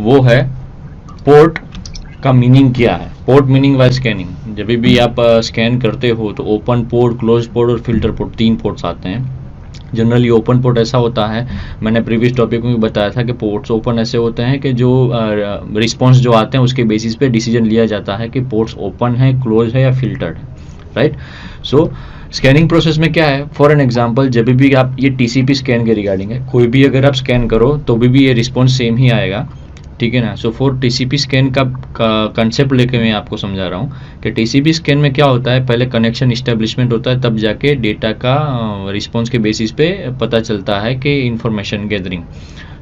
वो है पोर्ट का मीनिंग क्या है। पोर्ट मीनिंग वाइज स्कैनिंग, जब भी आप स्कैन करते हो तो ओपन पोर्ट, क्लोज पोर्ट और फिल्टर पोर्ट, 3 पोर्ट्स आते हैं। जनरली ओपन पोर्ट ऐसा होता है, मैंने प्रीवियस टॉपिक में भी बताया था कि पोर्ट्स ओपन ऐसे होते हैं कि जो रिस्पॉन्स जो आते हैं उसके बेसिस पे डिसीजन लिया जाता है कि पोर्ट्स ओपन है, क्लोज है या फिल्टर्ड है, राइट। सो स्कैनिंग प्रोसेस में क्या है, फॉर एन एग्जांपल जब भी आप ये टीसीपी स्कैन के रिगार्डिंग है, कोई भी अगर आप स्कैन करो तो भी ये रिस्पॉन्स सेम ही आएगा, ठीक है ना। सो फॉर टीसीपी स्कैन का कंसेप्ट लेके मैं आपको समझा रहा हूँ कि टीसीपी स्कैन में क्या होता है, पहले कनेक्शन इस्टेब्लिशमेंट होता है, तब जाके डेटा का रिस्पॉन्स के बेसिस पे पता चलता है कि इंफॉर्मेशन गैदरिंग।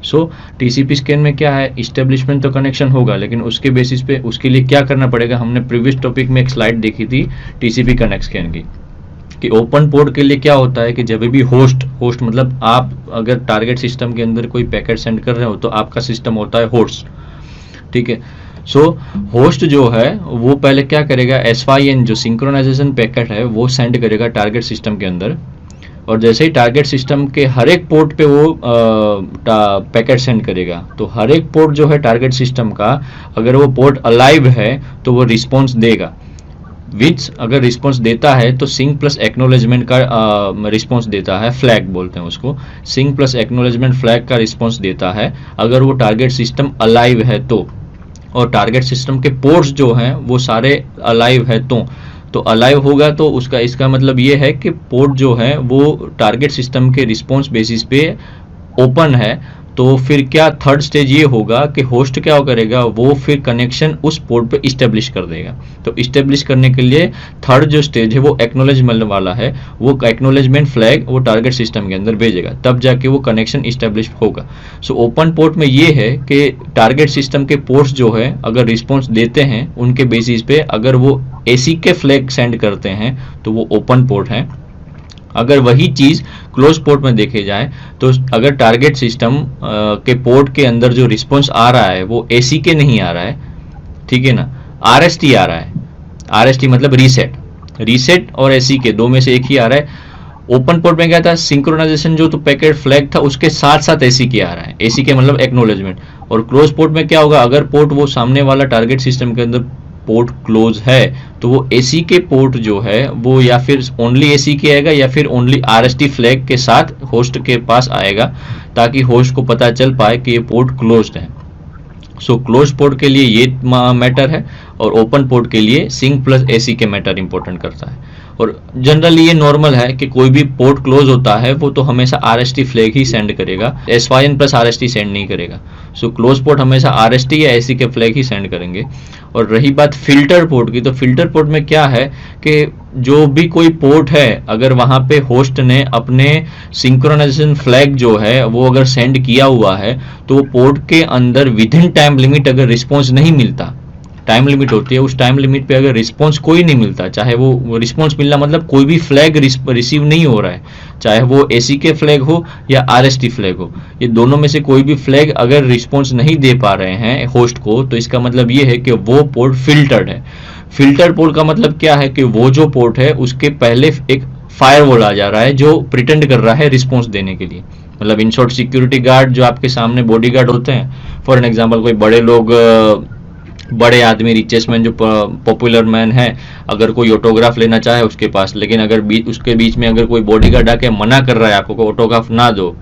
सो टीसीपी स्कैन में क्या है, इस्टेब्लिशमेंट तो कनेक्शन होगा, लेकिन उसके बेसिस पे उसके लिए क्या करना पड़ेगा, हमने प्रीवियस टॉपिक में एक स्लाइड देखी थी टीसीपी कनेक्ट स्कैन की, कि ओपन पोर्ट के लिए क्या होता है कि जब भी होस्ट मतलब आप अगर टारगेट सिस्टम के अंदर कोई पैकेट सेंड कर रहे हो तो आपका सिस्टम होता है होस्ट, ठीक है। सो होस्ट जो है वो पहले क्या करेगा, SYN जो सिंक्रोनाइजेशन पैकेट है वो सेंड करेगा टारगेट सिस्टम के अंदर, और जैसे ही टारगेट सिस्टम के हर एक पोर्ट पे वो पैकेट सेंड करेगा, तो हर एक पोर्ट जो है टारगेट सिस्टम का, अगर वो पोर्ट अलाइव है तो वो रिस्पॉन्स देगा। विच अगर रिस्पॉन्स देता है तो सिंक प्लस एक्नोलेजमेंट का रिस्पॉन्स देता है, फ्लैग बोलते हैं उसको, सिंक प्लस एक्नोलेजमेंट फ्लैग का रिस्पॉन्स देता है अगर वो टारगेट सिस्टम अलाइव है तो, और टारगेट सिस्टम के पोर्ट्स जो हैं वो सारे अलाइव है तो अलाइव होगा तो उसका इसका मतलब ये है कि पोर्ट जो है वो टारगेट सिस्टम के रिस्पॉन्स बेसिस पे ओपन है। तो फिर क्या थर्ड स्टेज ये होगा कि होस्ट क्या करेगा, वो फिर कनेक्शन उस पोर्ट पे इस्टेब्लिश कर देगा। तो इस्टेब्लिश करने के लिए थर्ड जो स्टेज है वो एक्नोलेजमेंट वाला है, वो एक्नोलेजमेंट फ्लैग वो टारगेट सिस्टम के अंदर भेजेगा, तब जाके वो कनेक्शन इस्टेब्लिश होगा। सो ओपन पोर्ट में ये है कि टारगेट सिस्टम के पोर्ट्स जो है अगर रिस्पॉन्स देते हैं उनके बेसिस पे अगर वो एसी के फ्लैग सेंड करते हैं तो वो ओपन पोर्ट है। अगर वही चीज क्लोज पोर्ट में देखे जाए तो अगर टारगेट सिस्टम के पोर्ट के अंदर जो रिस्पॉन्स आ रहा है वो एसी के नहीं आ रहा है, ठीक है ना, आरएसटी आ रहा है। आरएसटी मतलब रीसेट और एसी के दो में से एक ही आ रहा है। ओपन पोर्ट में क्या था, सिंक्रोनाइजेशन जो तो पैकेट फ्लैग था उसके साथ साथ एसी के आ रहा है, एसी के मतलब एक्नोलेजमेंट। और क्लोज पोर्ट में क्या होगा, अगर पोर्ट वो सामने वाला टारगेट सिस्टम के अंदर पोर्ट क्लोज है तो वो एसी के पोर्ट जो है वो या फिर ओनली एसी के आएगा या फिर ओनली आरएसटी फ्लैग के साथ होस्ट के पास आएगा, ताकि होस्ट को पता चल पाए कि ये पोर्ट क्लोज्ड है। सो क्लोज पोर्ट के लिए ये मैटर है, और ओपन पोर्ट के लिए सिंक प्लस एसी के मैटर इंपॉर्टेंट करता है। और जनरली ये नॉर्मल है कि कोई भी पोर्ट क्लोज होता है वो तो हमेशा आरएसटी फ्लैग ही सेंड करेगा, SYN प्लस आरएसटी सेंड नहीं करेगा। सो क्लोज पोर्ट हमेशा आरएसटी या एसी के फ्लैग ही सेंड करेंगे। और रही बात फिल्टर पोर्ट की, तो फिल्टर पोर्ट में क्या है कि जो भी कोई पोर्ट है अगर वहां पे होस्ट ने अपने सिंक्रोनाइजेशन फ्लैग जो है वो अगर सेंड किया हुआ है तो पोर्ट के अंदर विद इन टाइम लिमिट अगर रिस्पॉन्स नहीं मिलता, टाइम लिमिट होती है, उस टाइम लिमिट पे अगर रिस्पॉन्स कोई नहीं मिलता, चाहे वो रिस्पॉन्स मिलना मतलब कोई भी फ्लैग रिसीव नहीं हो रहा है, चाहे वो एसी के फ्लैग हो या आरएसटी फ्लैग हो, ये दोनों में से कोई भी फ्लैग अगर रिस्पॉन्स नहीं दे पा रहे हैं होस्ट को, तो इसका मतलब ये है कि वो पोर्ट फिल्टर्ड है। फिल्टर पोर्ट का मतलब क्या है कि वो जो पोर्ट है उसके पहले एक फायरवॉल आ जा रहा है जो प्रिटेंड कर रहा है रिस्पॉन्स देने के लिए। मतलब इन शॉर्ट सिक्योरिटी गार्ड जो आपके सामने बॉडीगार्ड होते हैं, फॉर एन एग्जांपल कोई बड़े लोग, बड़े आदमी, रिचेस्ट मैन जो पॉपुलर मैन है, अगर कोई ऑटोग्राफ लेना चाहे उसके पास, लेकिन अगर उसके बीच में अगर कोई बॉडीगार्ड आके मना कर रहा है आपको ऑटोग्राफ ना दो,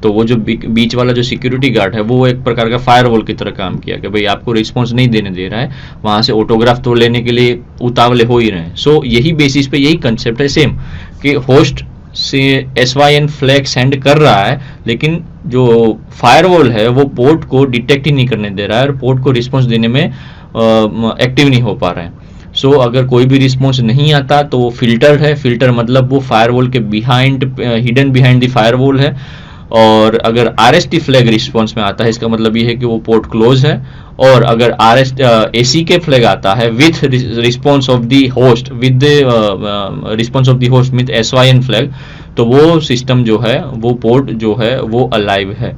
तो वो जो बीच वाला जो सिक्योरिटी गार्ड है वो एक प्रकार का फायरवॉल की तरह काम किया कि भाई आपको रिस्पॉन्स नहीं देने दे रहा है, वहां से ऑटोग्राफ तो लेने के लिए उतावले हो ही रहे हैं। सो यही बेसिस पे यही कंसेप्ट है सेम, कि होस्ट से SYN फ्लैग सेंड कर रहा है लेकिन जो फायरवॉल है वो पोर्ट को डिटेक्ट ही नहीं करने दे रहा है और पोर्ट को रिस्पॉन्स देने में एक्टिव नहीं हो पा रहा है। सो अगर कोई भी रिस्पॉन्स नहीं आता तो वो फिल्टर है। फिल्टर मतलब वो फायरवॉल के behind, hidden behind the firewall है। और अगर आरएसटी फ्लैग रिस्पॉन्स में आता है इसका मतलब ये है कि वो पोर्ट क्लोज है। और अगर एसी के फ्लैग आता है with response of the host, with response of the host with SYN flag, तो वो सिस्टम जो है, वो पोर्ट जो है वो अलाइव है।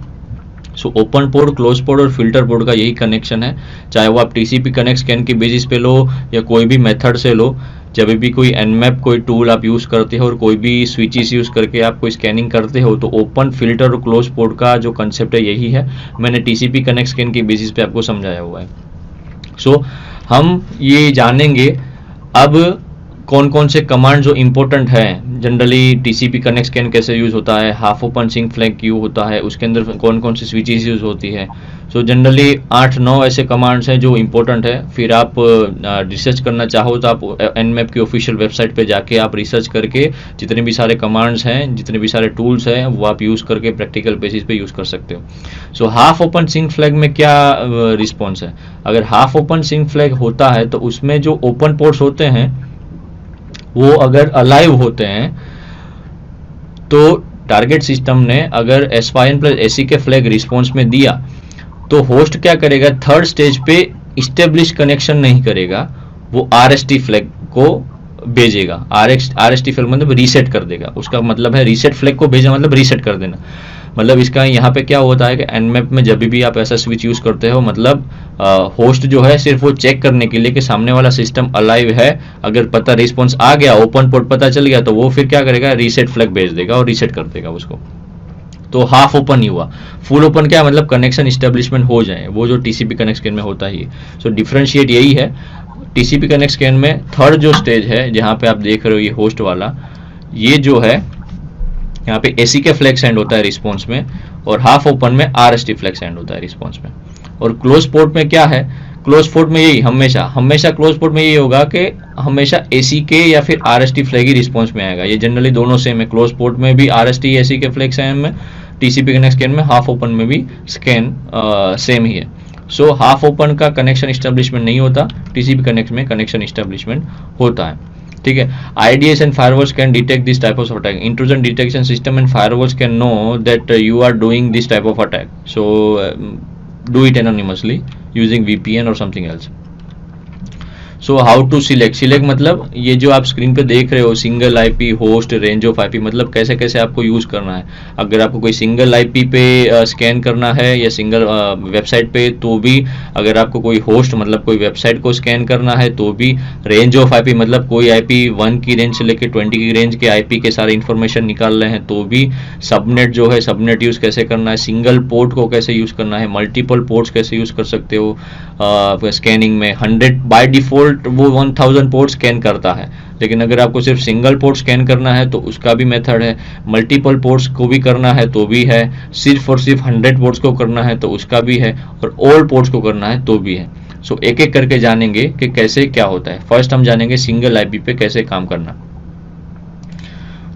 So open port, close port और फिल्टर पोर्ट का यही कनेक्शन है, चाहे वो आप टीसीपी कनेक्ट स्कैन की बेसिस पे लो या कोई भी मेथड से लो। जब भी कोई nmap कोई टूल आप यूज़ करते हो और कोई भी स्विचेस यूज़ करके आप कोई स्कैनिंग करते हो तो ओपन, फिल्टर और क्लोज पोर्ट का जो कंसेप्ट है यही है। मैंने TCP कनेक्ट स्कैन के बेसिस पे आपको समझाया हुआ है। सो हम ये जानेंगे अब कौन कौन से कमांड जो इंपॉर्टेंट है। जनरली टीसीपी कनेक्ट स्कैन कैसे यूज़ होता है, हाफ ओपन सिंक फ्लैग क्यों होता है, उसके अंदर कौन कौन सी स्विचेस यूज़ होती है। सो जनरली 8-9 ऐसे कमांड्स हैं जो इंपॉर्टेंट है। फिर आप रिसर्च करना चाहो तो आप nmap की ऑफिशियल वेबसाइट पे जाके आप रिसर्च करके जितने भी सारे कमांड्स हैं, जितने भी सारे टूल्स हैं, वो आप यूज़ करके प्रैक्टिकल बेसिस पे यूज़ कर सकते हो। So half open sync flag में क्या रिस्पॉन्स है? अगर हाफ ओपन सिंक फ्लैग होता है तो उसमें जो ओपन पोर्ट्स होते हैं वो अगर अलाइव होते हैं तो टारगेट सिस्टम ने अगर SYN+AC के फ्लैग रिस्पॉन्स में दिया तो होस्ट क्या करेगा, थर्ड स्टेज पे इस्टेब्लिश कनेक्शन नहीं करेगा, वो RST फ्लैग को भेजेगा। RST फ्लैग मतलब रीसेट कर देगा, उसका मतलब है रीसेट फ्लैग को भेजा मतलब रीसेट कर देना। मतलब इसका यहाँ पे क्या होता है कि nmap में जब भी आप ऐसा स्विच यूज़ करते हो मतलब होस्ट जो है सिर्फ वो चेक करने के लिए कि सामने वाला सिस्टम अलाइव है। अगर पता रिस्पॉन्स आ गया, ओपन पोर्ट पता चल गया तो वो फिर क्या करेगा, रीसेट फ्लैग भेज देगा और रीसेट कर देगा उसको। तो हाफ ओपन ही हुआ। फुल ओपन क्या मतलब कनेक्शन इस्टेब्लिशमेंट हो जाए, वो जो टीसीपी कनेक्ट स्कैन में होता ही। सो डिफरेंशिएट यही है। टीसीपी कनेक्ट स्कैन में थर्ड जो स्टेज है जहाँ पे आप देख रहे हो ये होस्ट वाला, ये जो है यहाँ पे एसी के फ्लैग सेंड होता है रिस्पॉन्स में और हाफ ओपन में RST फ्लैग सेंड होता है रिस्पॉन्स में। और क्लोज पोर्ट में क्या है, क्लोज पोर्ट में यही हमेशा क्लोज पोर्ट में यही होगा कि हमेशा एसी के या फिर RST फ्लैग ही रिस्पॉन्स में आएगा। ये जनरली दोनों सेम है, क्लोज पोर्ट में भी RST एसी के फ्लैग सेम है, टीसीपी कनेक्ट स्कैन में हाफ ओपन में भी स्कैन सेम ही है। सो हाफ ओपन का कनेक्शन इस्टेब्लिशमेंट नहीं होता, टीसीपी कनेक्ट में कनेक्शन इस्टेब्लिशमेंट होता है। ठीक है। IDS and firewalls can detect this type of attack. Intrusion detection system and firewalls can know that you are doing this type of attack. So do it anonymously using VPN or something else. So how to select मतलब ये जो आप screen पे देख रहे हो, single IP, host, range of IP, मतलब कैसे कैसे आपको यूज़ करना है। अगर आपको कोई सिंगल आईपी पे स्कैन करना है या सिंगल वेबसाइट पे तो भी, अगर आपको कोई होस्ट मतलब कोई वेबसाइट को स्कैन करना है तो भी, रेंज ऑफ आईपी मतलब कोई आईपी 1 की रेंज से लेकर 20 की रेंज के आईपी के सारे इन्फॉर्मेशन निकाल रहे हैं तो भी, सबनेट जो है सबनेट यूज़ कैसे करना है, सिंगल पोर्ट को कैसे यूज़ करना है, मल्टीपल पोर्ट्स कैसे यूज़ कर सकते हो स्कैनिंग में। 100 बाय डिफॉल्ट वो 1000 पोर्ट स्कैन करता है, लेकिन अगर आपको सिर्फ सिंगल पोर्ट स्कैन करना है तो उसका भी मेथड है, मल्टीपल पोर्ट्स को भी करना है तो भी है, सिर्फ और सिर्फ 100 पोर्ट्स को करना है तो उसका भी है, और ऑल पोर्ट्स को करना है तो भी है। सो एक एक करके जानेंगे कि कैसे क्या होता है। फर्स्ट हम जानेंगे सिंगल आईपी पे कैसे काम करना।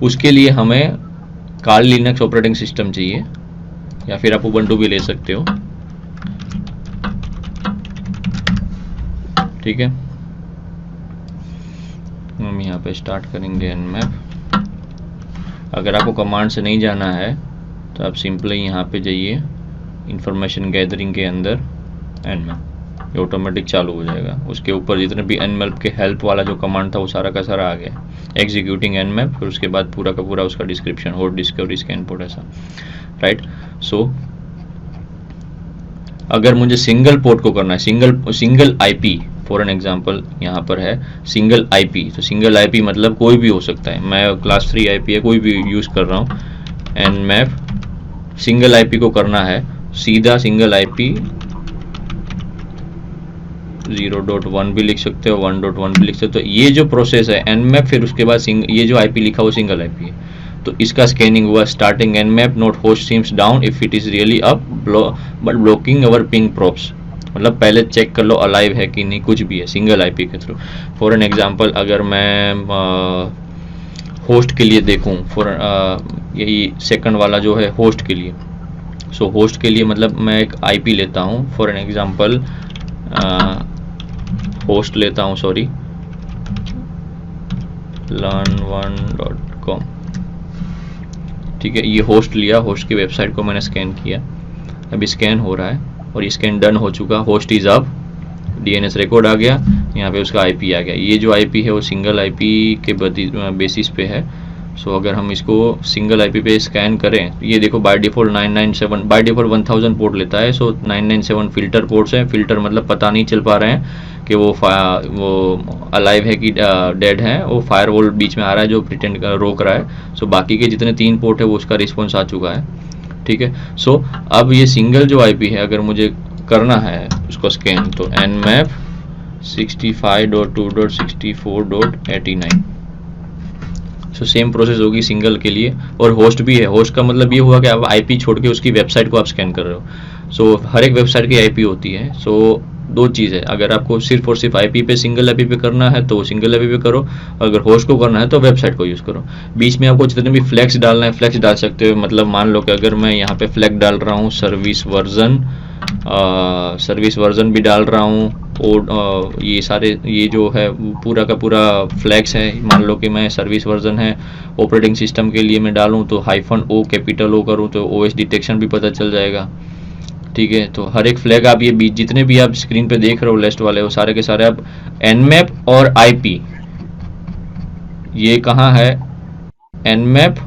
उसके लिए हमें कार्ल लिनक्स ऑपरेटिंग सिस्टम चाहिए या फिर आप उबंटू भी ले सकते हो। ठीक है, हम यहाँ पे स्टार्ट करेंगे nmap। अगर आपको कमांड से नहीं जाना है तो आप सिंपली यहाँ पे जाइए इंफॉर्मेशन गैदरिंग के अंदर nmap, ये ऑटोमेटिक चालू हो जाएगा। उसके ऊपर जितने भी nmap के हेल्प वाला जो कमांड था वो सारा का सारा आ गया, एग्जीक्यूटिंग nmap, फिर उसके बाद पूरा का पूरा उसका description, host, discovery, scan port, ऐसा, राइट। सो अगर मुझे सिंगल पोर्ट को करना है, single IP, for an example यहाँ पर है सिंगल आईपी, तो सिंगल आईपी मतलब कोई भी हो सकता है। मैं क्लास 3 आईपी है कोई भी यूज़ कर रहा हूँ। nmap सिंगल आईपी को करना है, सीधा सिंगल आईपी 0.1 भी लिख सकते हो, 1.1 भी लिख सकते हो। ये जो प्रोसेस है nmap, फिर उसके बाद ये जो आईपी लिखा वो सिंगल आईपी है, तो इसका स्कैनिंग हुआ। Starting nmap note host seems down if it is really up but blocking our ping props, मतलब पहले चेक कर लो अलाइव है कि नहीं, कुछ भी है सिंगल आईपी के थ्रू। फॉर एन एग्जांपल अगर मैं होस्ट के लिए देखूं, फॉर यही सेकंड वाला जो है होस्ट के लिए, सो होस्ट के लिए मतलब मैं एक आईपी लेता हूं, फॉर एन एग्जांपल होस्ट लेता हूं, सॉरी, learn1.com। ठीक है, ये होस्ट लिया, होस्ट की वेबसाइट को मैंने स्कैन किया, अभी स्कैन हो रहा है और ये स्कैन डन हो चुका, host is up, DNS record आ गया, यहाँ पे उसका आईपी आ गया। ये जो आईपी है वो सिंगल आईपी के बेसिस पे है, सो अगर हम इसको सिंगल आईपी पे स्कैन करें, ये देखो by default 997, by default 1000 port लेता है। सो 997 फिल्टर पोर्ट्स हैं। फिल्टर मतलब पता नहीं चल पा रहे हैं कि वो अलाइव है कि डेड है। वो फायरवॉल बीच में आ रहा है जो प्रिटेंड रोक रहा है। सो बाकी के जितने 3 पोर्ट है वो उसका रिस्पॉन्स आ चुका है, ठीक है। सो अब ये सिंगल जो आईपी है अगर मुझे करना है उसको स्कैन, तो nmap 65.2.64.89। सो सेम प्रोसेस होगी सिंगल के लिए। और होस्ट भी है। होस्ट का मतलब ये हुआ कि आप आईपी छोड़ के उसकी वेबसाइट को आप स्कैन कर रहे हो। सो हर एक वेबसाइट की आईपी होती है। सो दो चीज़ है, अगर आपको सिर्फ और सिर्फ आईपी पे सिंगल आईपी पे करना है तो सिंगल आईपी पे करो, अगर होस्ट को करना है तो वेबसाइट को यूज़ करो। बीच में आपको जितने भी फ्लैग्स डालना है फ्लैग्स डाल सकते हो। मतलब मान लो कि अगर मैं यहाँ पे फ्लैग डाल रहा हूँ सर्विस वर्जन भी डाल रहा हूँ, और ये सारे ये जो है पूरा का पूरा फ्लैग्स है। मान लो कि मैं सर्विस वर्जन है ऑपरेटिंग सिस्टम के लिए मैं डालूँ तो -O कैपिटल O करूँ तो OS डिटेक्शन भी पता चल जाएगा, ठीक है। तो हर एक फ्लैग आप ये जितने भी आप स्क्रीन पे देख रहे हो लिस्ट वाले, वो सारे के सारे आप nmap और IP, ये कहाँ है nmap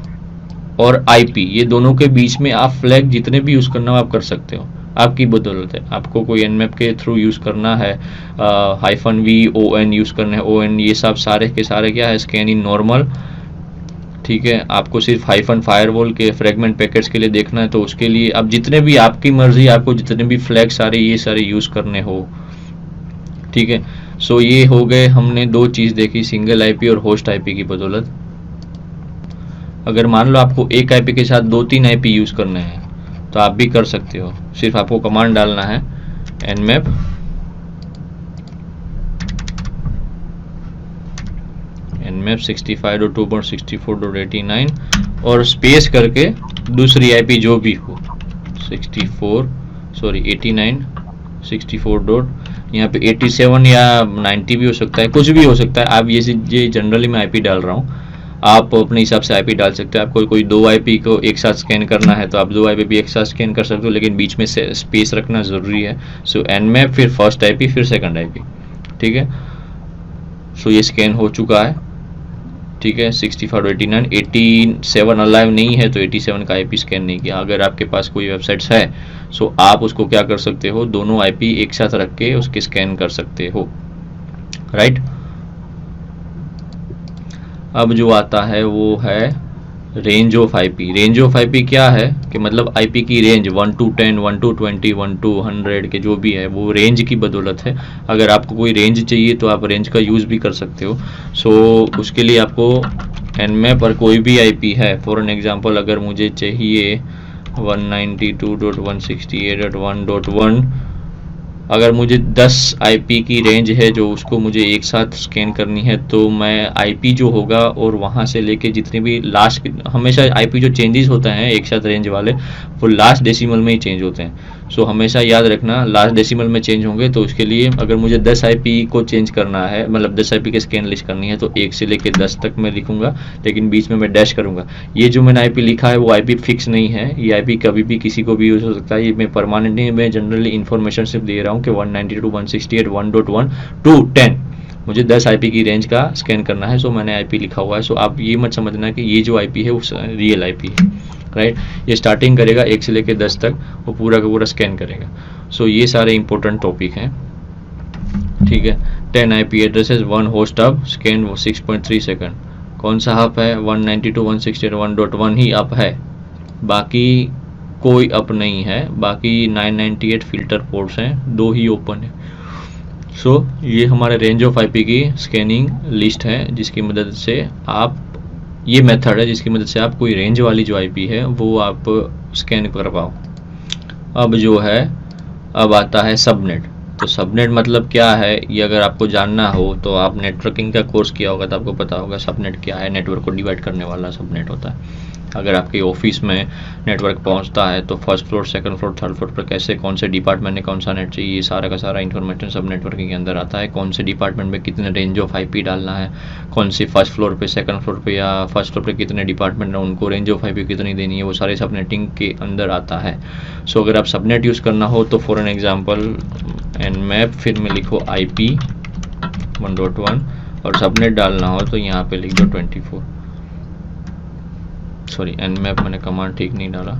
और IP, ये दोनों के बीच में आप फ्लैग जितने भी यूज़ करना हो आप कर सकते हो। आपकी बदौलत है। आपको कोई nmap के थ्रू यूज़ करना है, -V ON यूज़ करना है, ON, ये सब सारे के सारे क्या है स्कैन इन नॉर्मल, ठीक है। आपको सिर्फ -फायरवॉल के फ्रेगमेंट पैकेट्स के लिए देखना है तो उसके लिए अब जितने भी आपकी मर्जी, आपको जितने भी फ्लैग सारे ये सारे यूज़ करने हो, ठीक है। सो ये हो गए, हमने दो चीज़ देखी, सिंगल आईपी और होस्ट आईपी की बदौलत। अगर मान लो आपको एक आईपी के साथ 2-3 आईपी यूज़ करने हैं तो आप भी कर सकते हो। सिर्फ आपको कमांड डालना है nmap nmap 65.2.64.89 और स्पेस करके दूसरी आईपी जो भी हो 89 64 डॉट, यहाँ पे 87 या 90 भी हो सकता है, कुछ भी हो सकता है। आप ये जनरली मैं आईपी डाल रहा हूँ, आप अपने हिसाब से आईपी डाल सकते हैं। आपको कोई 2 आईपी को एक साथ स्कैन करना है तो आप 2 आईपी भी एक साथ स्कैन कर सकते हो, लेकिन बीच में से स्पेस रखना ज़रूरी है। सो nmap फिर फर्स्ट आईपी फिर सेकंड आईपी, ठीक है। सो ये स्कैन हो चुका है, ठीक है। 65.89, 87 अलाइव नहीं है तो 87 का आईपी स्कैन नहीं किया। अगर आपके पास कोई वेबसाइट्स है सो आप उसको क्या कर सकते हो, दोनों आईपी एक साथ रख के उसके स्कैन कर सकते हो, राइट। अब जो आता है वो है range of IP. Range of IP क्या है कि मतलब आईपी की रेंज 1 to 10, 1 to 20, 1 to 100 के जो भी है वो रेंज की बदौलत है। अगर आपको कोई रेंज चाहिए तो आप रेंज का यूज़ भी कर सकते हो। सो उसके लिए आपको nmap पर कोई भी आईपी है, फॉर एन एग्जांपल अगर मुझे चाहिए 192.168.1.1, अगर मुझे 10 आईपी की रेंज है जो उसको मुझे एक साथ स्कैन करनी है तो मैं आईपी जो होगा और वहाँ से लेके जितने भी लास्ट, हमेशा आईपी जो चेंजेस होते हैं एक साथ रेंज वाले वो लास्ट डेसिमल में ही चेंज होते हैं। सो हमेशा याद रखना लास्ट डेसिमल में चेंज होंगे। तो उसके लिए अगर मुझे 10 आईपी को चेंज करना है, मतलब 10 आईपी के स्कैन लिस्ट करनी है तो 1 से लेके 10 तक मैं लिखूंगा, लेकिन बीच में मैं डैश करूंगा। ये जो मैंने आईपी लिखा है वो आईपी फिक्स नहीं है, ये आईपी कभी भी किसी को भी यूज़ हो सकता है। ये मैं परमानेंट नहीं, मैं जनरली इन्फॉर्मेशन सिर्फ दे रहा हूँ कि 192.168.1.1 to 10 मुझे 10 आईपी की रेंज का स्कैन करना है। सो मैंने आईपी लिखा हुआ है। सो आप ये मत समझना कि ये जो आईपी है वो रियल आईपी है, राइट। ये स्टार्टिंग करेगा 1 से लेकर 10 तक, वो पूरा का पूरा स्कैन करेगा। सो ये सारे इंपॉर्टेंट टॉपिक हैं, ठीक है। 10 IP addresses, 1 host hub, scan 6.3 second. कौन सा हब है? 192.168.1.1 ही अप है, बाकी कोई अप नहीं है। बाकी 998 फिल्टर पोर्ट्स हैं, 2 ही ओपन है। सो ये हमारे रेंज ऑफ आईपी की स्कैनिंग लिस्ट है जिसकी मदद से आप, ये मेथड है जिसकी मदद से आप कोई रेंज वाली जो आईपी है वो आप स्कैन कर पाओ। अब जो है, अब आता है सबनेट। तो सबनेट मतलब क्या है, ये अगर आपको जानना हो तो आप नेटवर्किंग का कोर्स किया होगा तो आपको पता होगा सबनेट क्या है। नेटवर्क को डिवाइड करने वाला सबनेट होता है। अगर आपके ऑफिस में नेटवर्क पहुंचता है तो first floor, second floor, third floor पर कैसे, कौन से डिपार्टमेंट में कौन सा नेट चाहिए, ये सारा का सारा इन्फॉर्मेशन सब नेटवर्किंग के अंदर आता है। कौन से डिपार्टमेंट में कितने रेंज ऑफ आईपी डालना है, कौन सी फर्स्ट फ्लोर पे, सेकंड फ्लोर पे या फर्स्ट फ्लोर पे कितने डिपार्टमेंट है उनको रेंज ऑफ आईपी कितनी देनी है, वो सारे सबनेटिंग के अंदर आता है। सो अगर आप सबनेट यूज़ करना हो तो फॉर एन एग्जाम्पल nmap फिर में लिखो IP 1.1 और सबनेट डालना हो तो यहाँ पे लिख दो 24। सॉरी nmap मैंने कमांड ठीक नहीं डाला,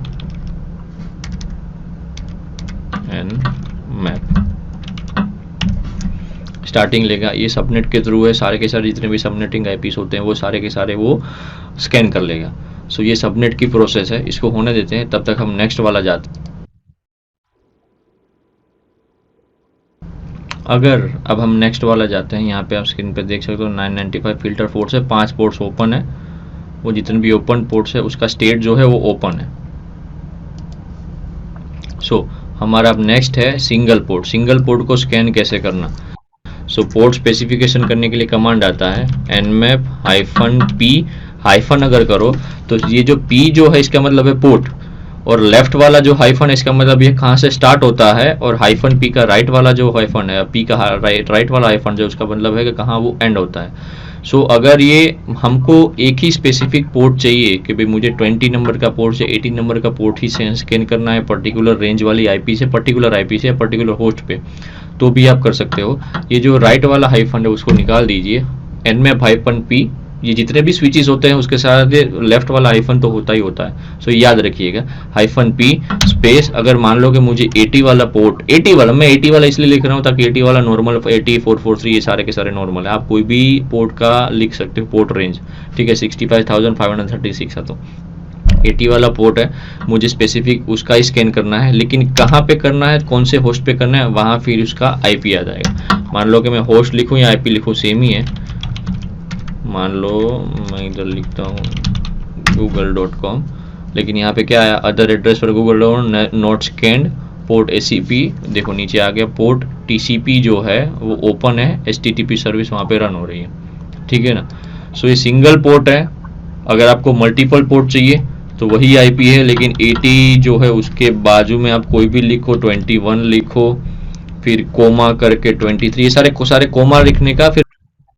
nmap स्टार्टिंग लेगा, ये सबनेट के थ्रू है, सारे के सारे जितने भी सबनेटिंग आईपीस होते हैं वो सारे के सारे वो स्कैन कर लेगा। सो ये सबनेट की प्रोसेस है, इसको होने देते हैं, तब तक हम नेक्स्ट वाला जाते हैं। अगर अब हम नेक्स्ट वाला जाते हैं, यहाँ पे आप स्क्रीन पे देख सकते हो 995 फिल्टर पोर्ट्स है, 5 पोर्ट्स ओपन है, वो जितने भी ओपन पोर्ट्स है उसका स्टेट जो है वो ओपन है। सो हमारा अब नेक्स्ट है सिंगल पोर्ट। सिंगल पोर्ट को स्कैन कैसे करना। सो पोर्ट स्पेसिफिकेशन करने के लिए कमांड आता है nmap -p हाइफन अगर करो तो ये जो p जो है इसका मतलब है पोर्ट, और लेफ्ट वाला जो हाइफन है इसका मतलब ये कहाँ से स्टार्ट होता है, और हाइफन पी का राइट वाला जो हाइफन है, पी का राइट वाला हाइफन जो उसका मतलब है कि कहाँ वो एंड होता है। सो अगर ये हमको एक ही स्पेसिफिक पोर्ट चाहिए कि भाई मुझे 20 नंबर का पोर्ट से 18 नंबर का पोर्ट ही स्कैन करना है पर्टिकुलर रेंज वाली आईपी से, पर्टिकुलर आईपी से या पर्टिकुलर होस्ट पे, तो भी आप कर सकते हो। ये जो राइट वाला हाइफन है उसको निकाल दीजिए, nmap -p, ये जितने भी स्विचेस होते हैं उसके साथ लेफ्ट वाला हाइफन तो होता ही होता है। सो याद रखिएगा -p स्पेस, अगर मान लो कि मुझे 80 वाला पोर्ट, 80 वाला, मैं 80 वाला इसलिए लिख रहा हूँ ताकि 80 वाला नॉर्मल, 80 443 ये सारे के सारे नॉर्मल है, आप कोई भी पोर्ट का लिख सकते हो पोर्ट रेंज, ठीक है। 65,536 है तो 80 वाला पोर्ट है, मुझे स्पेसिफिक उसका ही स्कैन करना है, लेकिन कहाँ पे करना है, कौन से होस्ट पे करना है, वहाँ फिर उसका आईपी आ जाएगा। मान लो कि मैं होस्ट लिखूँ या आईपी लिखूँ सेम ही है, मान लो मैं इधर लिखता हूँ google.com, लेकिन यहाँ पे क्या है, अदर एड्रेस पर google not scanned port ACP, देखो नीचे आ गया, पोर्ट TCP जो है वो ओपन है, HTTP सर्विस वहाँ पे रन हो रही है, ठीक है ना। सो ये सिंगल पोर्ट है। अगर आपको मल्टीपल पोर्ट चाहिए तो वही आईपी है, लेकिन 80 जो है उसके बाजू में आप कोई भी लिखो, 21 लिखो, फिर कोमा करके 23, ये सारे कोमा लिखने का फिर